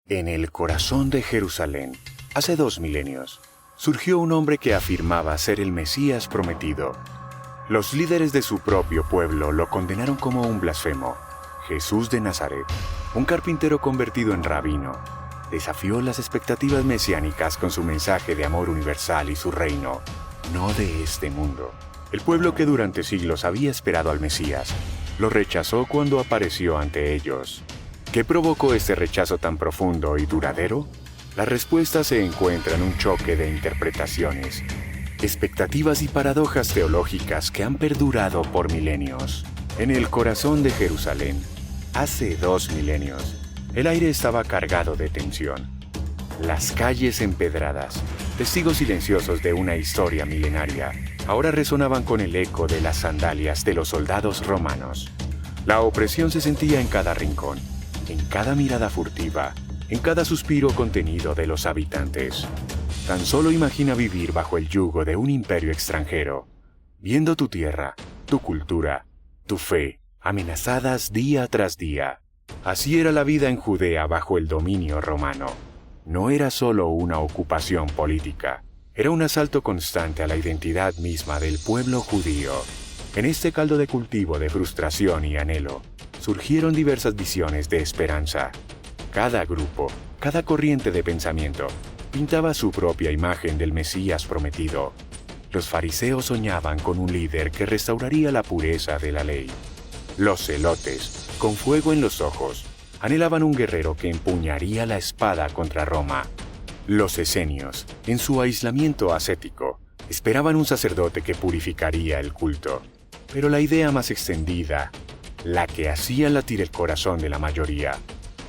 En el corazón de Jerusalén, hace 2 milenios, surgió un hombre que afirmaba ser el Mesías prometido. Los líderes de su propio pueblo lo condenaron como un blasfemo. Jesús de Nazaret, un carpintero convertido en rabino, desafió las expectativas mesiánicas con su mensaje de amor universal y su reino, no de este mundo. El pueblo que durante siglos había esperado al Mesías, lo rechazó cuando apareció ante ellos. ¿Qué provocó este rechazo tan profundo y duradero? La respuesta se encuentra en un choque de interpretaciones, expectativas y paradojas teológicas que han perdurado por milenios. En el corazón de Jerusalén, hace 2 milenios, el aire estaba cargado de tensión. Las calles empedradas, testigos silenciosos de una historia milenaria, ahora resonaban con el eco de las sandalias de los soldados romanos. La opresión se sentía en cada rincón, en cada mirada furtiva, en cada suspiro contenido de los habitantes. Tan solo imagina vivir bajo el yugo de un imperio extranjero, viendo tu tierra, tu cultura, tu fe, amenazadas día tras día. Así era la vida en Judea bajo el dominio romano. No era solo una ocupación política, era un asalto constante a la identidad misma del pueblo judío. En este caldo de cultivo de frustración y anhelo, surgieron diversas visiones de esperanza. Cada grupo, cada corriente de pensamiento, pintaba su propia imagen del Mesías prometido. Los fariseos soñaban con un líder que restauraría la pureza de la ley. Los celotes, con fuego en los ojos, anhelaban un guerrero que empuñaría la espada contra Roma. Los esenios, en su aislamiento ascético, esperaban un sacerdote que purificaría el culto. Pero la idea más extendida, la que hacía latir el corazón de la mayoría,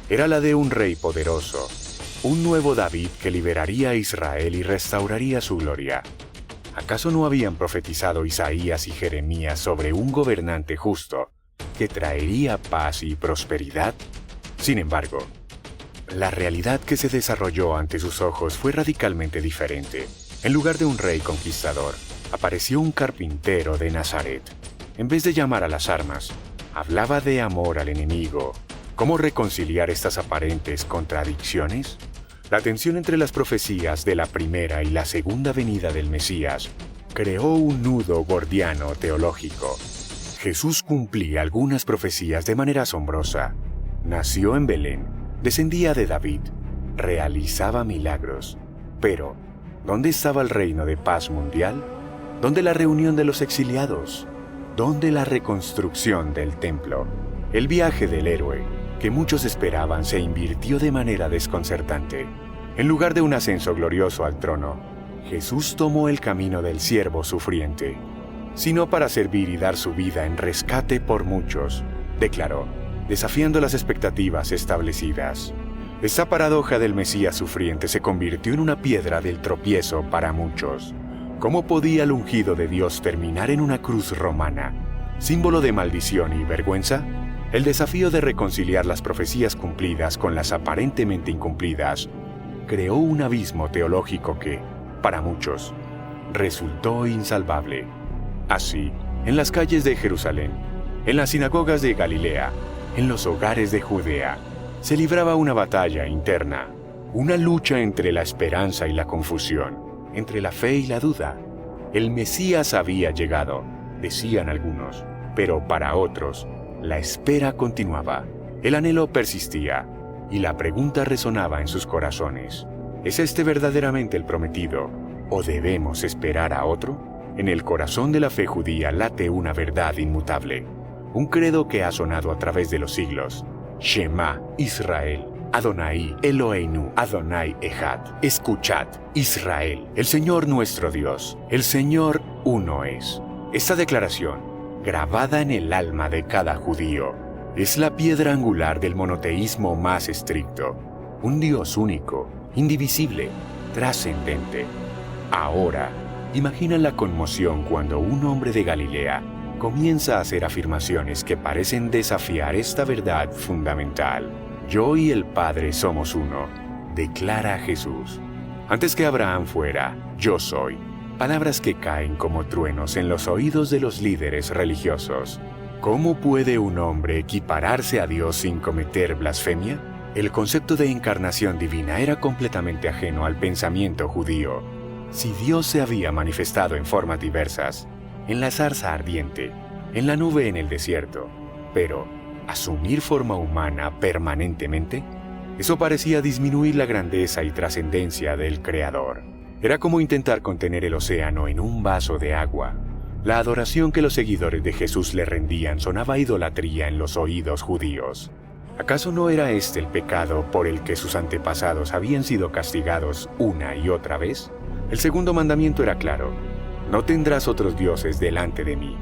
era la de un rey poderoso, un nuevo David que liberaría a Israel y restauraría su gloria. ¿Acaso no habían profetizado Isaías y Jeremías sobre un gobernante justo que traería paz y prosperidad? Sin embargo, la realidad que se desarrolló ante sus ojos fue radicalmente diferente. En lugar de un rey conquistador, apareció un carpintero de Nazaret. En vez de llamar a las armas, hablaba de amor al enemigo. ¿Cómo reconciliar estas aparentes contradicciones? La tensión entre las profecías de la primera y la segunda venida del Mesías creó un nudo gordiano teológico. Jesús cumplía algunas profecías de manera asombrosa. Nació en Belén, descendía de David, realizaba milagros. Pero, ¿dónde estaba el reino de paz mundial? ¿Dónde la reunión de los exiliados? ¿Dónde la reconstrucción del templo? El viaje del héroe, que muchos esperaban, se invirtió de manera desconcertante. En lugar de un ascenso glorioso al trono, Jesús tomó el camino del siervo sufriente, sino para servir y dar su vida en rescate por muchos, declaró, desafiando las expectativas establecidas. Esta paradoja del Mesías sufriente se convirtió en una piedra del tropiezo para muchos. ¿Cómo podía el ungido de Dios terminar en una cruz romana, símbolo de maldición y vergüenza? El desafío de reconciliar las profecías cumplidas con las aparentemente incumplidas creó un abismo teológico que, para muchos, resultó insalvable. Así, en las calles de Jerusalén, en las sinagogas de Galilea, en los hogares de Judea, se libraba una batalla interna, una lucha entre la esperanza y la confusión, entre la fe y la duda. El Mesías había llegado, decían algunos, pero para otros, la espera continuaba, el anhelo persistía, y la pregunta resonaba en sus corazones. ¿Es este verdaderamente el prometido, o debemos esperar a otro? En el corazón de la fe judía late una verdad inmutable, un credo que ha sonado a través de los siglos. Shema Israel, Adonai Eloheinu, Adonai Echad. Escuchad, Israel, el Señor nuestro Dios, el Señor uno es. Esta declaración, grabada en el alma de cada judío, es la piedra angular del monoteísmo más estricto. Un Dios único, indivisible, trascendente. Ahora, imagina la conmoción cuando un hombre de Galilea comienza a hacer afirmaciones que parecen desafiar esta verdad fundamental. Yo y el Padre somos uno, declara Jesús. Antes que Abraham fuera, yo soy. Palabras que caen como truenos en los oídos de los líderes religiosos. ¿Cómo puede un hombre equipararse a Dios sin cometer blasfemia? El concepto de encarnación divina era completamente ajeno al pensamiento judío. Si Dios se había manifestado en formas diversas, en la zarza ardiente, en la nube en el desierto, pero asumir forma humana permanentemente, eso parecía disminuir la grandeza y trascendencia del Creador. Era como intentar contener el océano en un vaso de agua. La adoración que los seguidores de Jesús le rendían sonaba idolatría en los oídos judíos. ¿Acaso no era este el pecado por el que sus antepasados habían sido castigados una y otra vez? El segundo mandamiento era claro: no tendrás otros dioses delante de mí.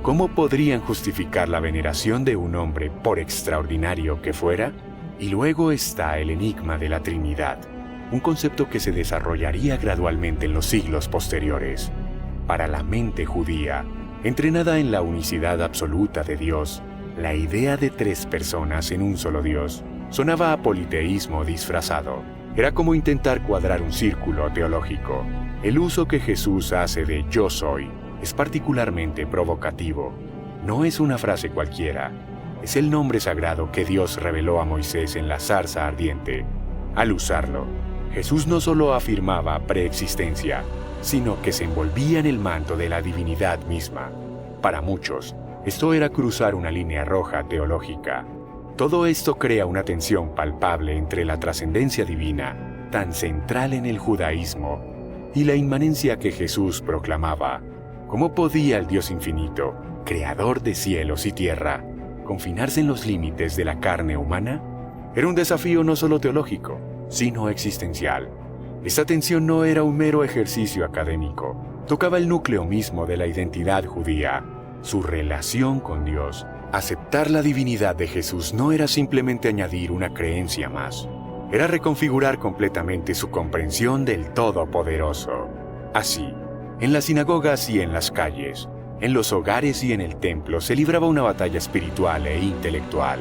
¿Cómo podrían justificar la veneración de un hombre, por extraordinario que fuera? Y luego está el enigma de la Trinidad, un concepto que se desarrollaría gradualmente en los siglos posteriores. Para la mente judía, entrenada en la unicidad absoluta de Dios, la idea de tres personas en un solo Dios sonaba a politeísmo disfrazado. Era como intentar cuadrar un círculo teológico. El uso que Jesús hace de "yo soy" es particularmente provocativo. No es una frase cualquiera, es el nombre sagrado que Dios reveló a Moisés en la zarza ardiente. Al usarlo, Jesús no solo afirmaba preexistencia, sino que se envolvía en el manto de la divinidad misma. Para muchos, esto era cruzar una línea roja teológica. Todo esto crea una tensión palpable entre la trascendencia divina, tan central en el judaísmo, y la inmanencia que Jesús proclamaba. ¿Cómo podía el Dios infinito, creador de cielos y tierra, confinarse en los límites de la carne humana? Era un desafío no solo teológico, sino existencial. Esta tensión no era un mero ejercicio académico, tocaba el núcleo mismo de la identidad judía, su relación con Dios. Aceptar la divinidad de Jesús no era simplemente añadir una creencia más, era reconfigurar completamente su comprensión del Todopoderoso. Así, en las sinagogas y en las calles, en los hogares y en el templo se libraba una batalla espiritual e intelectual.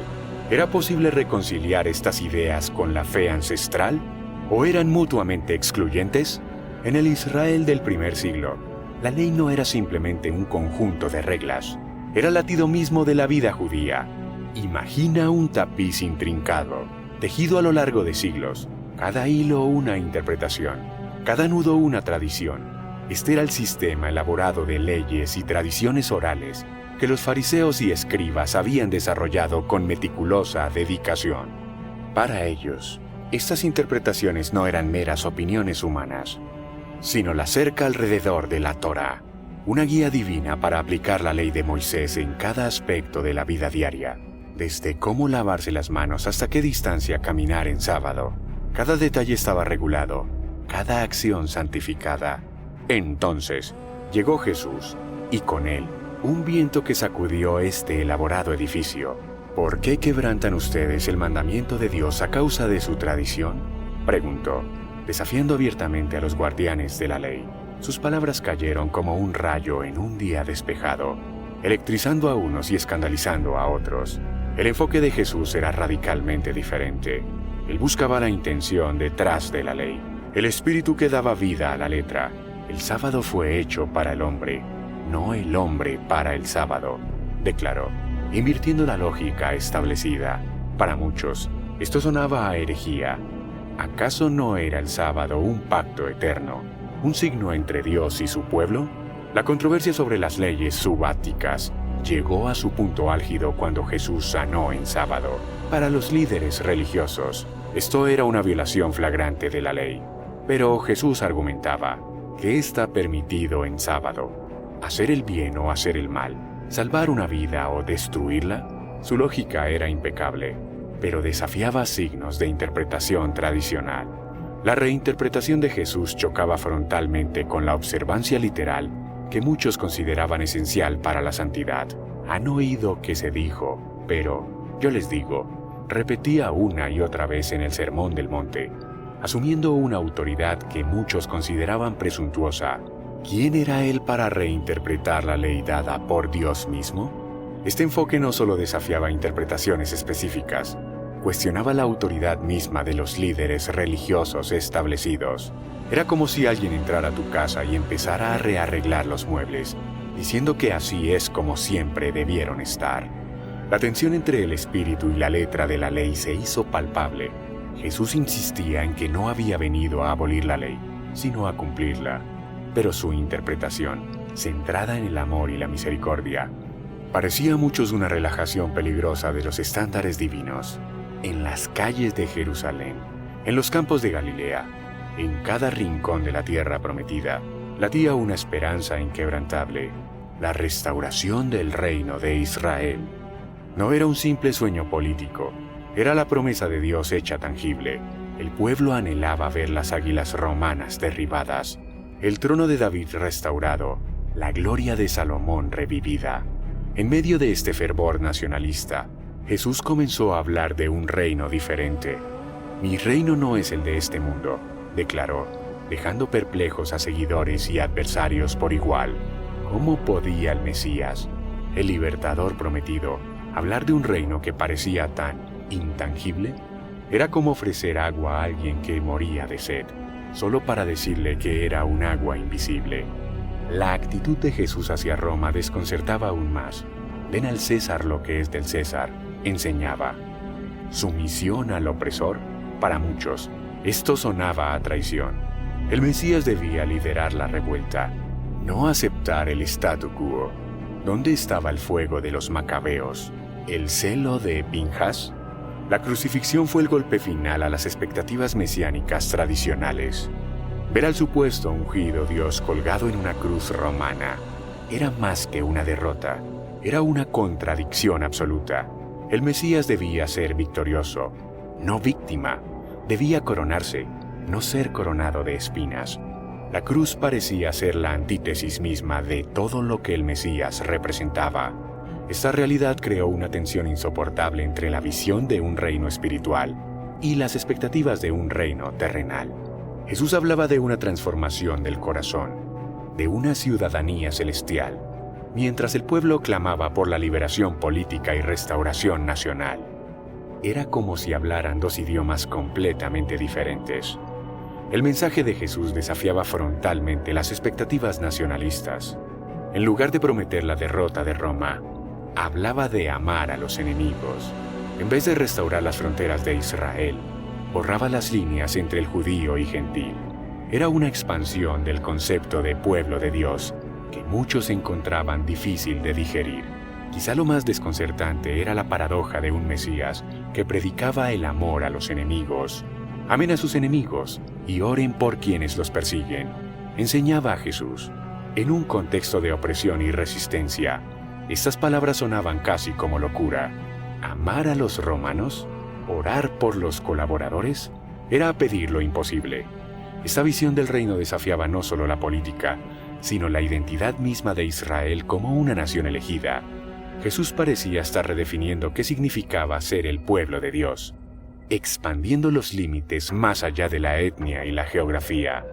¿Era posible reconciliar estas ideas con la fe ancestral? ¿O eran mutuamente excluyentes? En el Israel del primer siglo, la ley no era simplemente un conjunto de reglas, era el latido mismo de la vida judía. Imagina un tapiz intrincado, tejido a lo largo de siglos, cada hilo una interpretación, cada nudo una tradición. Este era el sistema elaborado de leyes y tradiciones orales que los fariseos y escribas habían desarrollado con meticulosa dedicación. Para ellos, estas interpretaciones no eran meras opiniones humanas, sino la cerca alrededor de la Torá, una guía divina para aplicar la ley de Moisés en cada aspecto de la vida diaria, desde cómo lavarse las manos hasta qué distancia caminar en sábado. Cada detalle estaba regulado, cada acción santificada. Entonces, llegó Jesús, y con él, un viento que sacudió este elaborado edificio. ¿Por qué quebrantan ustedes el mandamiento de Dios a causa de su tradición?, preguntó, desafiando abiertamente a los guardianes de la ley. Sus palabras cayeron como un rayo en un día despejado, electrizando a unos y escandalizando a otros. El enfoque de Jesús era radicalmente diferente. Él buscaba la intención detrás de la ley, el espíritu que daba vida a la letra. El sábado fue hecho para el hombre, no el hombre para el sábado, declaró, invirtiendo la lógica establecida. Para muchos, esto sonaba a herejía. ¿Acaso no era el sábado un pacto eterno, un signo entre Dios y su pueblo? La controversia sobre las leyes subáticas llegó a su punto álgido cuando Jesús sanó en sábado. Para los líderes religiosos, esto era una violación flagrante de la ley. Pero Jesús argumentaba: ¿qué está permitido en sábado? ¿Hacer el bien o hacer el mal? ¿Salvar una vida o destruirla? Su lógica era impecable, pero desafiaba signos de interpretación tradicional. La reinterpretación de Jesús chocaba frontalmente con la observancia literal que muchos consideraban esencial para la santidad. Han oído que se dijo, pero yo les digo, repetía una y otra vez en el Sermón del Monte, asumiendo una autoridad que muchos consideraban presuntuosa. ¿Quién era él para reinterpretar la ley dada por Dios mismo? Este enfoque no solo desafiaba interpretaciones específicas, cuestionaba la autoridad misma de los líderes religiosos establecidos. Era como si alguien entrara a tu casa y empezara a rearreglar los muebles, diciendo que así es como siempre debieron estar. La tensión entre el espíritu y la letra de la ley se hizo palpable. Jesús insistía en que no había venido a abolir la ley, sino a cumplirla. Pero su interpretación, centrada en el amor y la misericordia, parecía a muchos una relajación peligrosa de los estándares divinos. En las calles de Jerusalén, en los campos de Galilea, en cada rincón de la tierra prometida, latía una esperanza inquebrantable: la restauración del reino de Israel. No era un simple sueño político, era la promesa de Dios hecha tangible. El pueblo anhelaba ver las águilas romanas derribadas, el trono de David restaurado, la gloria de Salomón revivida. En medio de este fervor nacionalista, Jesús comenzó a hablar de un reino diferente. «Mi reino no es el de este mundo», declaró, dejando perplejos a seguidores y adversarios por igual. ¿Cómo podía el Mesías, el libertador prometido, hablar de un reino que parecía tan intangible? Era como ofrecer agua a alguien que moría de sed, solo para decirle que era un agua invisible. La actitud de Jesús hacia Roma desconcertaba aún más. «Den al César lo que es del César», enseñaba. Sumisión al opresor, para muchos, esto sonaba a traición. El Mesías debía liderar la revuelta, no aceptar el statu quo. ¿Dónde estaba el fuego de los macabeos? ¿El celo de Pinjas? La crucifixión fue el golpe final a las expectativas mesiánicas tradicionales. Ver al supuesto ungido Dios colgado en una cruz romana era más que una derrota, era una contradicción absoluta. El Mesías debía ser victorioso, no víctima. Debía coronarse, no ser coronado de espinas. La cruz parecía ser la antítesis misma de todo lo que el Mesías representaba. Esta realidad creó una tensión insoportable entre la visión de un reino espiritual y las expectativas de un reino terrenal. Jesús hablaba de una transformación del corazón, de una ciudadanía celestial, mientras el pueblo clamaba por la liberación política y restauración nacional. Era como si hablaran dos idiomas completamente diferentes. El mensaje de Jesús desafiaba frontalmente las expectativas nacionalistas. En lugar de prometer la derrota de Roma, hablaba de amar a los enemigos. En vez de restaurar las fronteras de Israel, borraba las líneas entre el judío y gentil. Era una expansión del concepto de pueblo de Dios que muchos encontraban difícil de digerir. Quizá lo más desconcertante era la paradoja de un Mesías que predicaba el amor a los enemigos. Amen a sus enemigos y oren por quienes los persiguen, enseñaba a Jesús. En un contexto de opresión y resistencia, estas palabras sonaban casi como locura. ¿Amar a los romanos? ¿Orar por los colaboradores? Era pedir lo imposible. Esta visión del reino desafiaba no solo la política, sino la identidad misma de Israel como una nación elegida. Jesús parecía estar redefiniendo qué significaba ser el pueblo de Dios, expandiendo los límites más allá de la etnia y la geografía.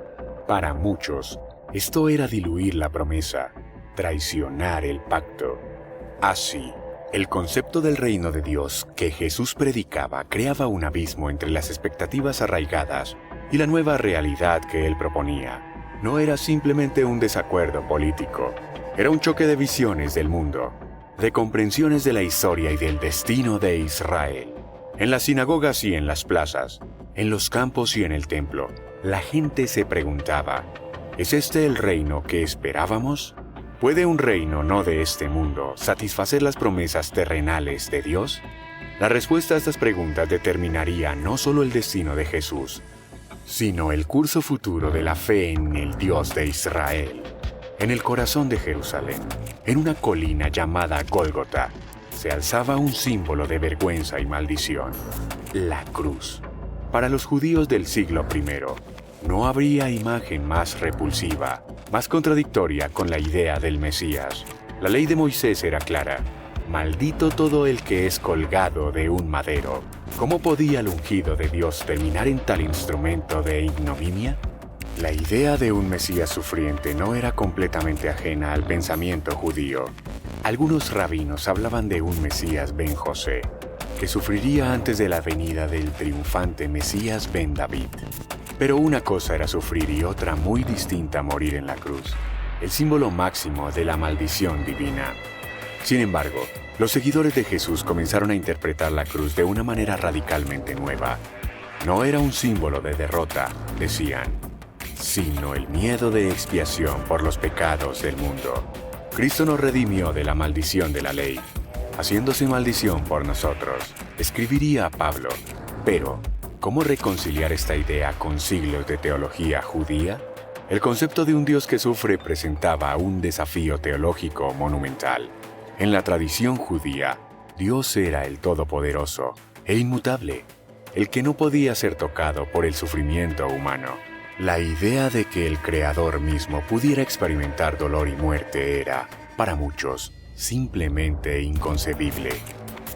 Para muchos, esto era diluir la promesa, traicionar el pacto. Así, el concepto del reino de Dios que Jesús predicaba creaba un abismo entre las expectativas arraigadas y la nueva realidad que él proponía. No era simplemente un desacuerdo político, era un choque de visiones del mundo, de comprensiones de la historia y del destino de Israel. En las sinagogas y en las plazas, en los campos y en el templo, la gente se preguntaba: ¿es este el reino que esperábamos? ¿Puede un reino no de este mundo satisfacer las promesas terrenales de Dios? La respuesta a estas preguntas determinaría no solo el destino de Jesús, sino el curso futuro de la fe en el Dios de Israel. En el corazón de Jerusalén, en una colina llamada Gólgota, se alzaba un símbolo de vergüenza y maldición: la cruz. Para los judíos del siglo I, no habría imagen más repulsiva, más contradictoria con la idea del Mesías. La ley de Moisés era clara: maldito todo el que es colgado de un madero. ¿Cómo podía el ungido de Dios terminar en tal instrumento de ignominia? La idea de un Mesías sufriente no era completamente ajena al pensamiento judío. Algunos rabinos hablaban de un Mesías ben José, que sufriría antes de la venida del triunfante Mesías ben David. Pero una cosa era sufrir y otra muy distinta morir en la cruz, el símbolo máximo de la maldición divina. Sin embargo, Los seguidores de Jesús comenzaron a interpretar la cruz de una manera radicalmente nueva. No era un símbolo de derrota, decían, sino el miedo de expiación por los pecados del mundo. Cristo nos redimió de la maldición de la ley, haciéndose maldición por nosotros, escribiría Pablo. Pero, ¿cómo reconciliar esta idea con siglos de teología judía? El concepto de un Dios que sufre presentaba un desafío teológico monumental. En la tradición judía, Dios era el Todopoderoso e inmutable, el que no podía ser tocado por el sufrimiento humano. La idea de que el Creador mismo pudiera experimentar dolor y muerte era, para muchos, simplemente inconcebible.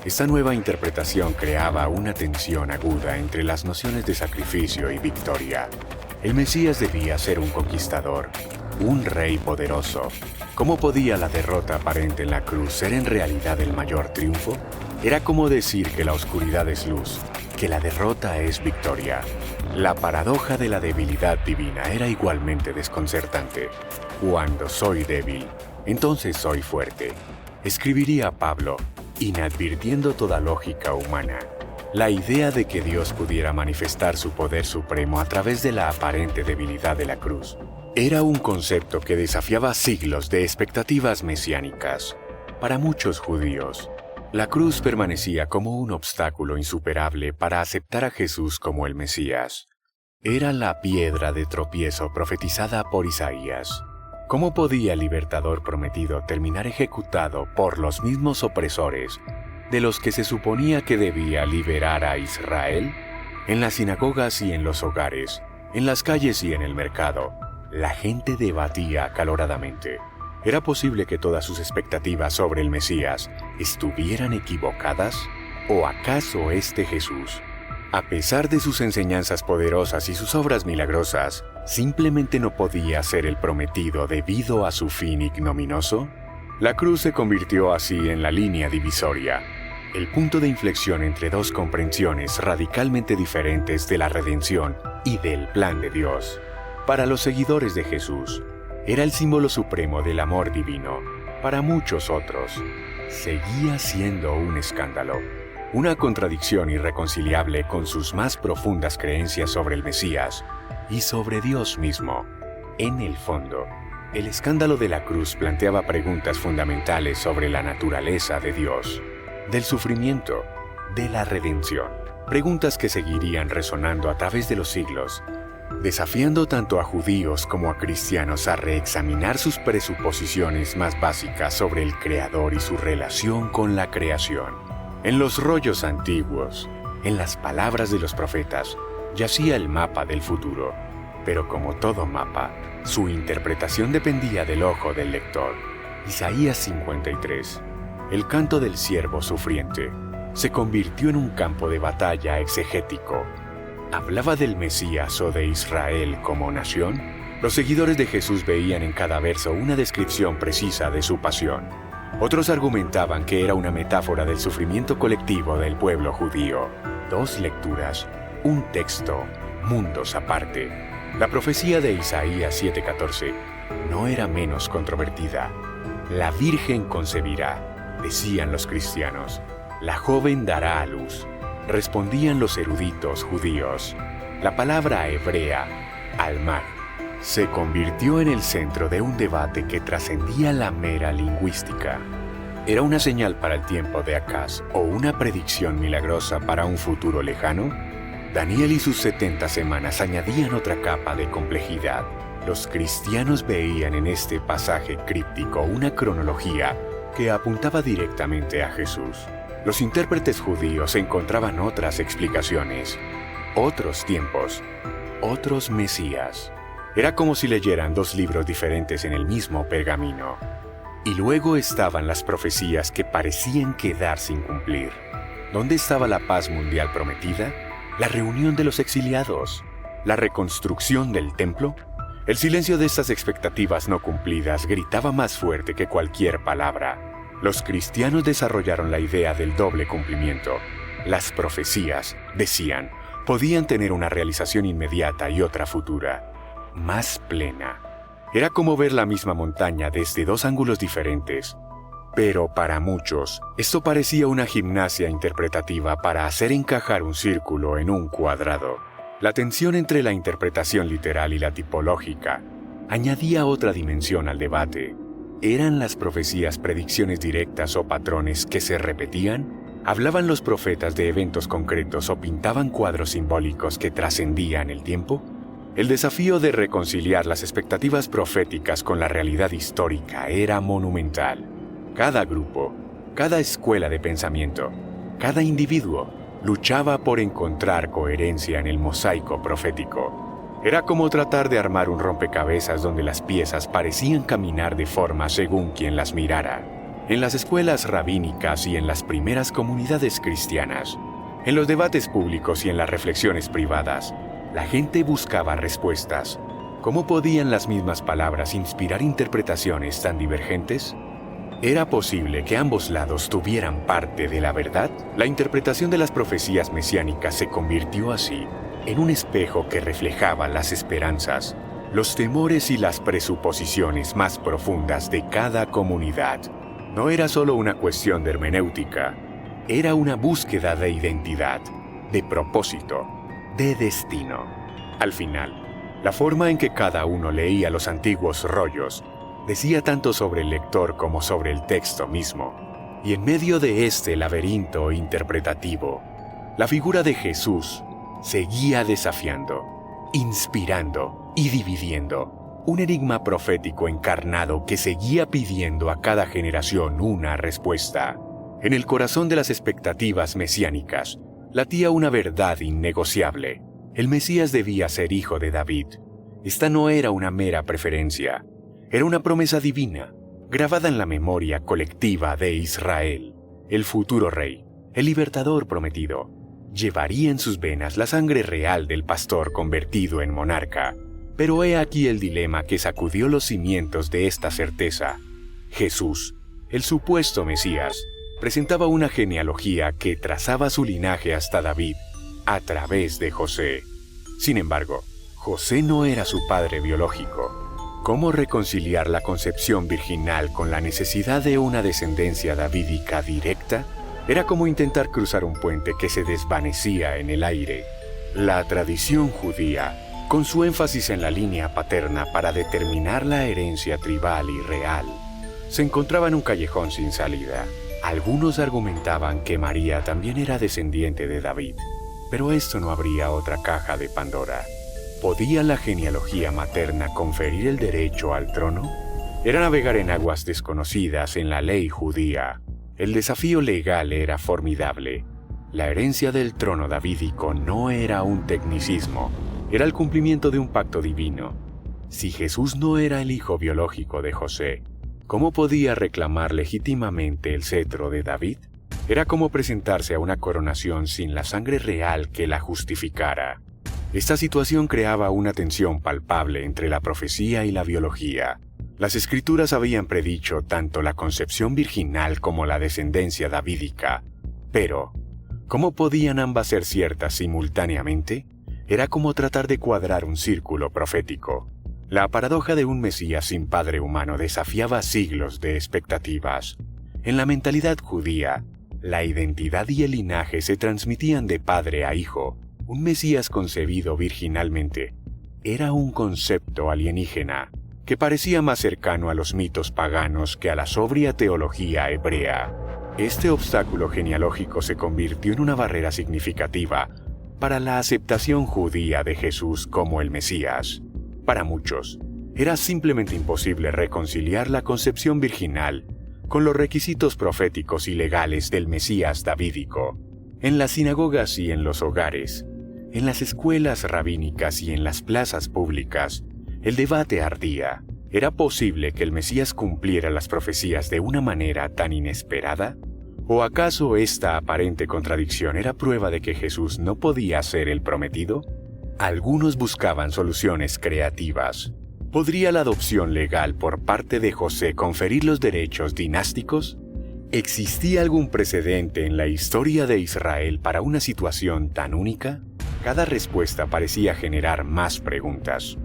Esta nueva interpretación creaba una tensión aguda entre las nociones de sacrificio y victoria. El Mesías debía ser un conquistador, un rey poderoso. ¿Cómo podía la derrota aparente en la cruz ser en realidad el mayor triunfo? Era como decir que la oscuridad es luz, que la derrota es victoria. La paradoja de la debilidad divina era igualmente desconcertante. Cuando soy débil, entonces soy fuerte, escribiría Pablo, inadvirtiendo toda lógica humana. La idea de que Dios pudiera manifestar su poder supremo a través de la aparente debilidad de la cruz era un concepto que desafiaba siglos de expectativas mesiánicas. Para muchos judíos, la cruz permanecía como un obstáculo insuperable para aceptar a Jesús como el Mesías. Era la piedra de tropiezo profetizada por Isaías. ¿Cómo podía el libertador prometido terminar ejecutado por los mismos opresores de los que se suponía que debía liberar a Israel? En las sinagogas y en los hogares, en las calles y en el mercado, la gente debatía acaloradamente. ¿Era posible que todas sus expectativas sobre el Mesías estuvieran equivocadas? ¿O acaso este Jesús, a pesar de sus enseñanzas poderosas y sus obras milagrosas, simplemente no podía ser el prometido debido a su fin ignominioso? La cruz se convirtió así en la línea divisoria, el punto de inflexión entre dos comprensiones radicalmente diferentes de la redención y del plan de Dios. Para los seguidores de Jesús, era el símbolo supremo del amor divino. Para muchos otros, seguía siendo un escándalo, una contradicción irreconciliable con sus más profundas creencias sobre el Mesías y sobre Dios mismo. En el fondo, el escándalo de la cruz planteaba preguntas fundamentales sobre la naturaleza de Dios, del sufrimiento, de la redención. Preguntas que seguirían resonando a través de los siglos, desafiando tanto a judíos como a cristianos a reexaminar sus presuposiciones más básicas sobre el Creador y su relación con la creación. En los rollos antiguos, en las palabras de los profetas, yacía el mapa del futuro, pero como todo mapa, su interpretación dependía del ojo del lector. Isaías 53, el canto del siervo sufriente, se convirtió en un campo de batalla exegético. ¿Hablaba del Mesías o de Israel como nación? Los seguidores de Jesús veían en cada verso una descripción precisa de su pasión. Otros argumentaban que era una metáfora del sufrimiento colectivo del pueblo judío. Dos lecturas, un texto, mundos aparte. La profecía de Isaías 7:14 no era menos controvertida. La Virgen concebirá, decían los cristianos. La joven dará a luz, respondían los eruditos judíos. La palabra hebrea, almag, se convirtió en el centro de un debate que trascendía la mera lingüística. ¿Era una señal para el tiempo de Acaz o una predicción milagrosa para un futuro lejano? Daniel y sus 70 semanas añadían otra capa de complejidad. Los cristianos veían en este pasaje críptico una cronología que apuntaba directamente a Jesús. Los intérpretes judíos encontraban otras explicaciones, otros tiempos, otros Mesías. Era como si leyeran dos libros diferentes en el mismo pergamino. Y luego estaban las profecías que parecían quedar sin cumplir. ¿Dónde estaba la paz mundial prometida? ¿La reunión de los exiliados? ¿La reconstrucción del templo? El silencio de estas expectativas no cumplidas gritaba más fuerte que cualquier palabra. Los cristianos desarrollaron la idea del doble cumplimiento. Las profecías, decían, podían tener una realización inmediata y otra futura, más plena. Era como ver la misma montaña desde dos ángulos diferentes. Pero para muchos, esto parecía una gimnasia interpretativa para hacer encajar un círculo en un cuadrado. La tensión entre la interpretación literal y la tipológica añadía otra dimensión al debate. ¿Eran las profecías predicciones directas o patrones que se repetían? ¿Hablaban los profetas de eventos concretos o pintaban cuadros simbólicos que trascendían el tiempo? El desafío de reconciliar las expectativas proféticas con la realidad histórica era monumental. Cada grupo, cada escuela de pensamiento, cada individuo luchaba por encontrar coherencia en el mosaico profético. Era como tratar de armar un rompecabezas donde las piezas parecían caminar de forma según quien las mirara. En las escuelas rabínicas y en las primeras comunidades cristianas, en los debates públicos y en las reflexiones privadas, la gente buscaba respuestas. ¿Cómo podían las mismas palabras inspirar interpretaciones tan divergentes? ¿Era posible que ambos lados tuvieran parte de la verdad? La interpretación de las profecías mesiánicas se convirtió así en un espejo que reflejaba las esperanzas, los temores y las presuposiciones más profundas de cada comunidad. No era solo una cuestión de hermenéutica, era una búsqueda de identidad, de propósito, de destino. Al final, la forma en que cada uno leía los antiguos rollos decía tanto sobre el lector como sobre el texto mismo. Y en medio de este laberinto interpretativo, la figura de Jesús seguía desafiando, inspirando y dividiendo. Un enigma profético encarnado que seguía pidiendo a cada generación una respuesta. En el corazón de las expectativas mesiánicas latía una verdad innegociable. El Mesías debía ser hijo de David. Esta no era una mera preferencia. Era una promesa divina, grabada en la memoria colectiva de Israel. El futuro rey, el libertador prometido, llevaría en sus venas la sangre real del pastor convertido en monarca. Pero he aquí el dilema que sacudió los cimientos de esta certeza. Jesús, el supuesto Mesías, presentaba una genealogía que trazaba su linaje hasta David, a través de José. Sin embargo, José no era su padre biológico. ¿Cómo reconciliar la concepción virginal con la necesidad de una descendencia davídica directa? Era como intentar cruzar un puente que se desvanecía en el aire. La tradición judía, con su énfasis en la línea paterna para determinar la herencia tribal y real, se encontraba en un callejón sin salida. Algunos argumentaban que María también era descendiente de David, pero esto no abría otra caja de Pandora. ¿Podía la genealogía materna conferir el derecho al trono? Era navegar en aguas desconocidas en la ley judía. El desafío legal era formidable. La herencia del trono davídico no era un tecnicismo, era el cumplimiento de un pacto divino. Si Jesús no era el hijo biológico de José, ¿cómo podía reclamar legítimamente el cetro de David? Era como presentarse a una coronación sin la sangre real que la justificara. Esta situación creaba una tensión palpable entre la profecía y la biología. Las escrituras habían predicho tanto la concepción virginal como la descendencia davídica. Pero, ¿cómo podían ambas ser ciertas simultáneamente? Era como tratar de cuadrar un círculo profético. La paradoja de un Mesías sin padre humano desafiaba siglos de expectativas. En la mentalidad judía, la identidad y el linaje se transmitían de padre a hijo. Un Mesías concebido virginalmente era un concepto alienígena que parecía más cercano a los mitos paganos que a la sobria teología hebrea. Este obstáculo genealógico se convirtió en una barrera significativa para la aceptación judía de Jesús como el Mesías. Para muchos, era simplemente imposible reconciliar la concepción virginal con los requisitos proféticos y legales del Mesías davídico. En las sinagogas y en los hogares, en las escuelas rabínicas y en las plazas públicas, el debate ardía. ¿Era posible que el Mesías cumpliera las profecías de una manera tan inesperada? ¿O acaso esta aparente contradicción era prueba de que Jesús no podía ser el prometido? Algunos buscaban soluciones creativas. ¿Podría la adopción legal por parte de José conferir los derechos dinásticos? ¿Existía algún precedente en la historia de Israel para una situación tan única? Cada respuesta parecía generar más preguntas.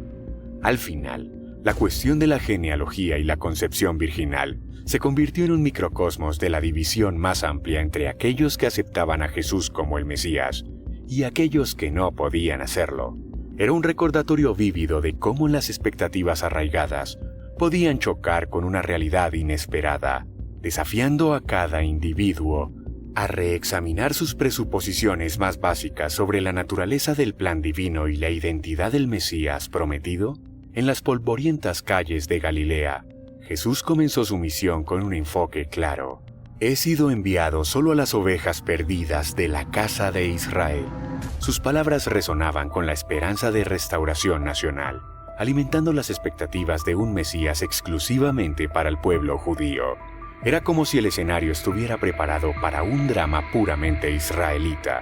Al final, la cuestión de la genealogía y la concepción virginal se convirtió en un microcosmos de la división más amplia entre aquellos que aceptaban a Jesús como el Mesías y aquellos que no podían hacerlo. Era un recordatorio vívido de cómo las expectativas arraigadas podían chocar con una realidad inesperada, desafiando a cada individuo a reexaminar sus presuposiciones más básicas sobre la naturaleza del plan divino y la identidad del Mesías prometido. En las polvorientas calles de Galilea, Jesús comenzó su misión con un enfoque claro. He sido enviado solo a las ovejas perdidas de la casa de Israel. Sus palabras resonaban con la esperanza de restauración nacional, alimentando las expectativas de un Mesías exclusivamente para el pueblo judío. Era como si el escenario estuviera preparado para un drama puramente israelita.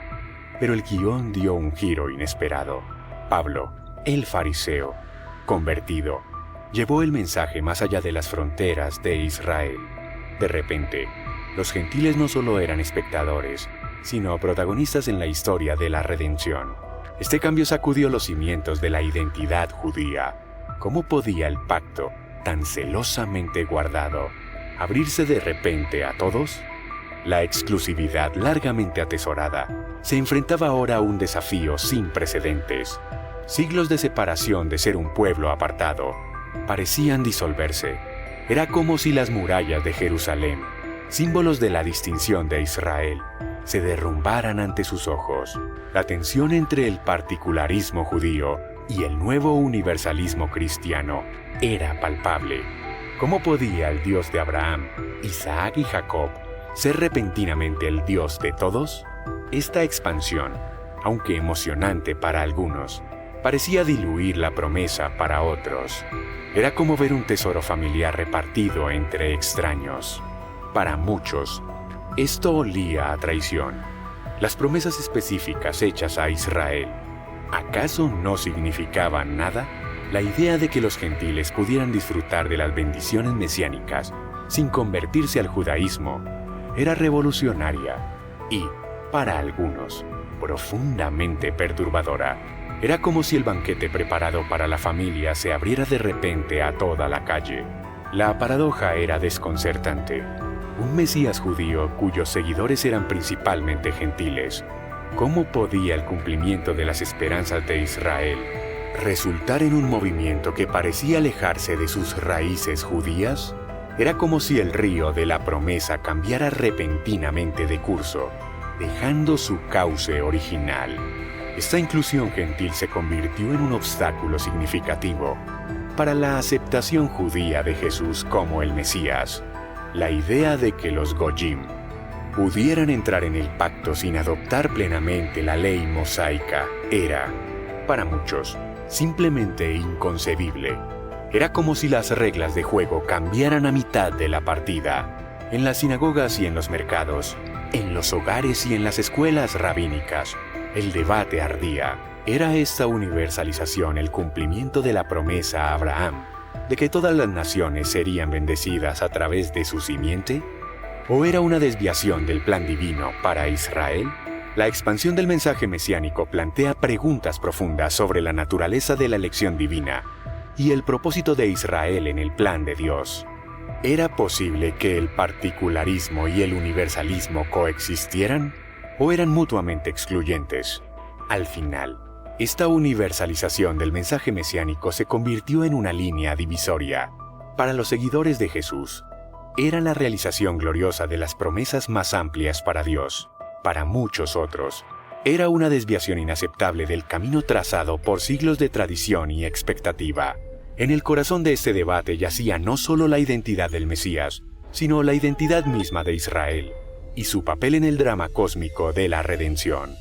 Pero el guión dio un giro inesperado. Pablo, el fariseo, convertido, llevó el mensaje más allá de las fronteras de Israel. De repente, los gentiles no solo eran espectadores, sino protagonistas en la historia de la redención. Este cambio sacudió los cimientos de la identidad judía. ¿Cómo podía el pacto, tan celosamente guardado, abrirse de repente a todos? La exclusividad largamente atesorada se enfrentaba ahora a un desafío sin precedentes. Siglos de separación de ser un pueblo apartado parecían disolverse. Era como si las murallas de Jerusalén, símbolos de la distinción de Israel, se derrumbaran ante sus ojos. La tensión entre el particularismo judío y el nuevo universalismo cristiano era palpable. ¿Cómo podía el Dios de Abraham, Isaac y Jacob ser repentinamente el Dios de todos? Esta expansión, aunque emocionante para algunos, parecía diluir la promesa para otros. Era como ver un tesoro familiar repartido entre extraños. Para muchos, esto olía a traición. Las promesas específicas hechas a Israel, ¿acaso no significaban nada? La idea de que los gentiles pudieran disfrutar de las bendiciones mesiánicas sin convertirse al judaísmo era revolucionaria y, para algunos, profundamente perturbadora. Era como si el banquete preparado para la familia se abriera de repente a toda la calle. La paradoja era desconcertante. Un Mesías judío cuyos seguidores eran principalmente gentiles. ¿Cómo podía el cumplimiento de las esperanzas de Israel resultar en un movimiento que parecía alejarse de sus raíces judías? Era como si el río de la promesa cambiara repentinamente de curso, dejando su cauce original. Esta inclusión gentil se convirtió en un obstáculo significativo para la aceptación judía de Jesús como el Mesías. La idea de que los Goyim pudieran entrar en el pacto sin adoptar plenamente la ley mosaica era, para muchos, simplemente inconcebible. Era como si las reglas de juego cambiaran a mitad de la partida. En las sinagogas y en los mercados, en los hogares y en las escuelas rabínicas, el debate ardía. ¿Era esta universalización el cumplimiento de la promesa a Abraham de que todas las naciones serían bendecidas a través de su simiente? ¿O era una desviación del plan divino para Israel? La expansión del mensaje mesiánico plantea preguntas profundas sobre la naturaleza de la elección divina y el propósito de Israel en el plan de Dios. ¿Era posible que el particularismo y el universalismo coexistieran? ¿O eran mutuamente excluyentes? Al final, esta universalización del mensaje mesiánico se convirtió en una línea divisoria. Para los seguidores de Jesús, era la realización gloriosa de las promesas más amplias para Dios. Para muchos otros, era una desviación inaceptable del camino trazado por siglos de tradición y expectativa. En el corazón de este debate yacía no solo la identidad del Mesías, sino la identidad misma de Israel y su papel en el drama cósmico de la redención.